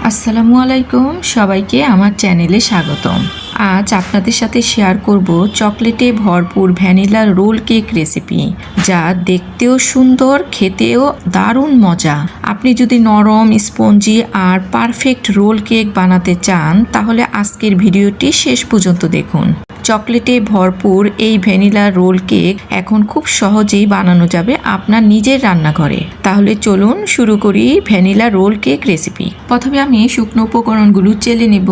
আসসালামু আলাইকুম, সবাইকে আমার চ্যানেলে স্বাগতম। আজ আপনাদের সাথে শেয়ার করব চকলেটে ভরপুর ভ্যানিলা রোল কেক রেসিপি, যা দেখতেও সুন্দর, খেতেও দারুণ মজা। আপনি যদি নরম, স্পঞ্জি আর পারফেক্ট রোল কেক বানাতে চান, তাহলে আজকের ভিডিওটি শেষ পর্যন্ত দেখুন। চকলেটে ভরপুর এই ভ্যানিলা রোল কেক এখন খুব সহজেই বানানো যাবে আপনার নিজের রান্নাঘরে। তাহলে চলুন শুরু করি ভ্যানিলা রোল কেক রেসিপি। প্রথমে আমি শুকনো উপকরণগুলো চেলে নেব।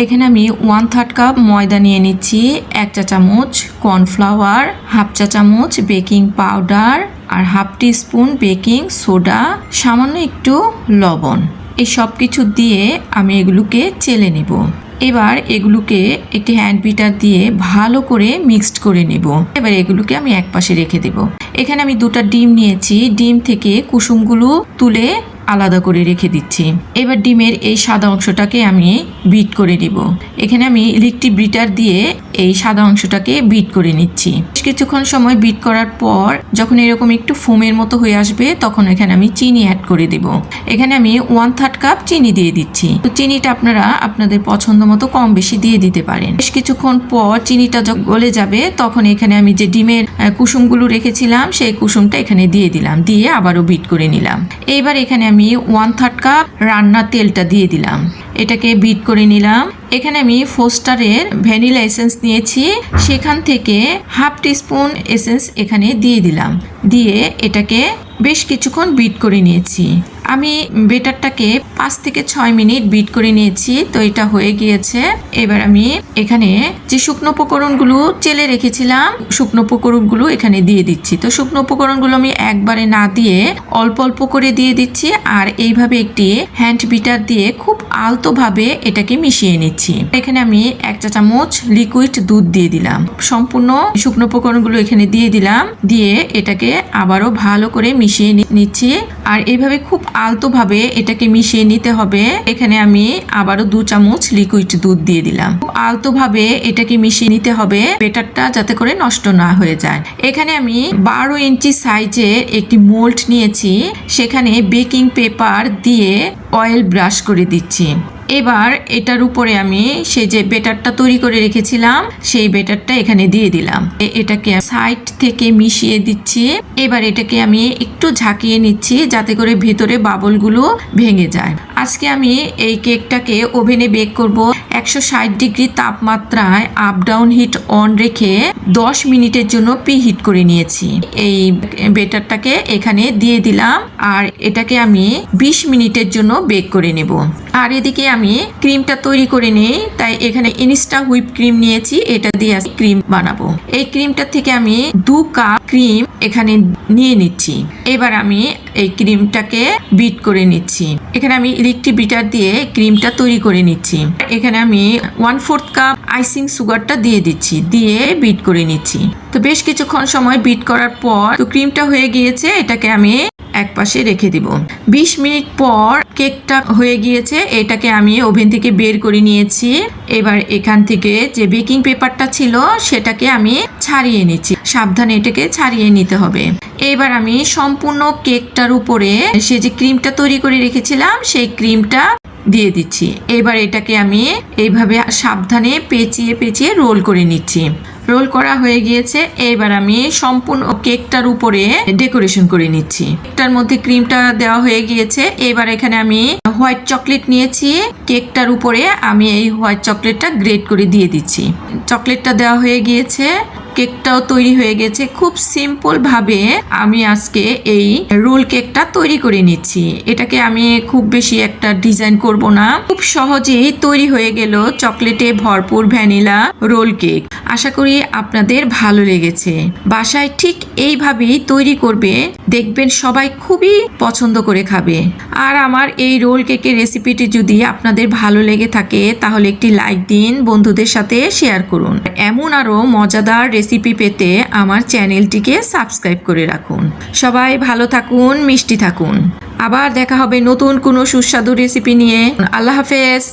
এখানে আমি 1/3 কাপ ময়দা নিয়ে নিচ্ছি, 1 চা চামচ কর্নফ্লাওয়ার, 1/2 চা চামচ বেকিং পাউডার আর 1/2 টিস্পুন বেকিং সোডা, সামান্য একটু লবণ। এই সব কিছু দিয়ে আমি এগুলোকে চেলে নেব। এবার এগুলোকে একটি হ্যান্ড বিটার দিয়ে ভালো করে মিক্সড করে নেব। এবার এগুলোকে আমি এক পাশে রেখে দেব। এখানে আমি 2টা ডিম নিয়েছি, ডিম থেকে কুসুমগুলো তুলে আলাদা করে রেখে দিচ্ছি। এবার ডিমের এই সাদা অংশটাকে আমি বিট করে নিব। এখানে আমি ইলেকট্রিক বিটার দিয়ে এই সাদা অংশটাকে বিট করে নিচ্ছি। কিছুক্ষণ সময় বিট করার পর যখন এরকম একটু ফোমের মতো হয়ে আসবে, তখন এখানে আমি চিনি অ্যাড করে দেব। এখানে আমি 1/3 কাপ চিনি দিয়ে দিচ্ছি। তো চিনিটা আপনারা আপনাদের পছন্দ মতো কম বেশি দিয়ে দিতে পারেন। বেশ কিছুক্ষণ পর চিনিটা যখন গলে যাবে, তখন এখানে আমি যে ডিমের কুসুমগুলো রেখেছিলাম সেই কুসুমটা এখানে দিয়ে দিলাম, দিয়ে আবারও বিট করে নিলাম। এইবার এখানে আমি 1/3 কাপ রান্নার তেলটা দিয়ে দিলাম, এটাকে বিট করে নিলাম। এখানে আমি ফোস্টারের ভ্যানিলা এসেন্স নিয়েছি, সেখান থেকে 1/2 টিস্পুন এসেন্স এখানে দিয়ে দিলাম, দিয়ে এটাকে বেশ কিছুক্ষণ বিট করে নিয়েছি। আমি বেটারটাকে 5 থেকে 6 মিনিট বিট করে নিয়েছি। তো এটা হয়ে গিয়েছে। এবার আমি এখানে যে শুকনো উপকরণগুলো চেলে রেখেছিলাম, শুকনো উপকরণগুলো এখানে দিয়ে দিচ্ছি। তো শুকনো উপকরণগুলো আমি একবারে না দিয়ে অল্প অল্প করে দিয়ে দিচ্ছি, আর এইভাবে একটি হ্যান্ড বিটার দিয়ে খুব আলতোভাবে এটাকে মিশিয়ে নিচ্ছি। এখানে আমি 1 চা চামচ লিকুইড দুধ দিয়ে দিলাম। সম্পূর্ণ শুকনো উপকরণগুলো এখানে দিয়ে দিলাম, দিয়ে এটাকে আবারও ভালো করে মিশিয়ে নিচ্ছি। আর এইভাবে খুব আলতোভাবে এটাকে মিশিয়ে নিতে হবে। এখানে আমি আবারও 2 চামচ লিকুইড দুধ দিয়ে দিলাম। খুব আলতোভাবে এটাকে মিশিয়ে নিতে হবে, বেটারটা যাতে করে নষ্ট না হয়ে যায়। এখানে আমি 12 ইঞ্চি সাইজের একটি মোল্ড নিয়েছি, সেখানে বেকিং পেপার দিয়ে অয়েল ব্রাশ করে দিচ্ছি। এবার এটার উপরে আমি সেই যে বেটারটা তৈরি করে রেখেছিলাম, সেই বেটারটা এখানে দিয়ে দিলাম। এটাকে সাইড থেকে মিশিয়ে দিচ্ছি। এবার এটাকে আমি একটু ঝাঁকিয়ে নিচ্ছি, যাতে করে ভেতরে বাবলগুলো ভেঙে যায়। আজকে আমি এই কেকটাকে ওভেনে বেক করব 160 ডিগ্রি তাপমাত্রায় আপ ডাউন হিট অন রেখে 10 মিনিটের জন্য প্রি হিট করে নিয়েছি। এই বেটারটাকে এখানে দিয়ে দিলাম, আর এটাকে আমি 20 মিনিটের জন্য বেক করে নেব। আর এদিকে আমি ক্রিমটা তৈরি করে নিই, তাই এখানে ইনস্টা হুইপ ক্রিম নিয়েছি, এটা দিয়ে ক্রিম বানাবো। এই ক্রিমটা থেকে আমি 2 কাপ ক্রিম এখানে নিয়ে নিচ্ছি। এবার আমি এই ক্রিমটাকে বিট করে নিচ্ছি। এখানে আমি ইলেকট্রিক বিটার দিয়ে ক্রিমটা তৈরি করে নিচ্ছি। এখানে আমি 1/4 কাপ আইসিং সুগারটা দিয়ে দিচ্ছি, দিয়ে বিট করে নিচ্ছি। তো বেশ কিছুক্ষণ সময় বিট করার পর তো ক্রিমটা হয়ে গিয়েছে, এটাকে আমি এক পাশে রেখে দিব। 20 মিনিট পর কেকটা হয়ে গিয়েছে, এটাকে আমি ওভেন থেকে বের করে নিয়েছি। এবার এখান থেকে যে বেকিং পেপারটা ছিল সেটাকে আমি ছাড়িয়ে নিচ্ছি, সাবধানে এটাকে ছাড়িয়ে নিতে হবে। এবার আমি সম্পূর্ণ কেকটার উপরে সে যে ক্রিমটা তৈরি করে রেখেছিলাম সেই ক্রিমটা দিয়ে দিচ্ছি। এবার এটাকে আমি এইভাবে সাবধানে পেঁচিয়ে পেঁচিয়ে রোল করে নিচ্ছি। রোল করা হয়ে গিয়েছে। এবার আমি সম্পূর্ণ কেকটার উপরে ডেকোরেশন করে নিচ্ছি। কেকটার মধ্যে ক্রিমটা দেওয়া হয়ে গিয়েছে। এবার এখানে আমি হোয়াইট চকলেট নিয়েছি, কেকটার উপরে আমি এই হোয়াইট চকলেটটা গ্রেট করে দিয়ে দিচ্ছি। চকলেটটা দেওয়া হয়ে গিয়েছে, কেকটাও তৈরি হয়ে গেছে। খুব সিম্পল ভাবে আমি আজকে এই রোল কেকটা তৈরি করে নিচ্ছি। এটাকে আমি খুব বেশি একটা ডিজাইন করব না, খুব সহজেই তৈরি হয়ে গেল চকলেটে ভরপুর ভ্যানিলা রোল কেক। আশা করি আপনাদের ভালো লেগেছে। বাসায় ঠিক এইভাবেই তৈরি করবে, দেখবেন সবাই খুবই পছন্দ করে খাবে। আর আমার এই রোল কেকের রেসিপিটি যদি আপনাদের ভালো লেগে থাকে, তাহলে একটি লাইক দিন, বন্ধুদের সাথে শেয়ার করুন। এমন আরো মজাদার রেসিপি পেতে আমার চ্যানেলটিকে সাবস্ক্রাইব করে রাখুন। সবাই ভালো থাকুন, মিষ্টি থাকুন। আবার দেখা হবে নতুন কোনো সুস্বাদু রেসিপি নিয়ে। আল্লাহ হাফেজ।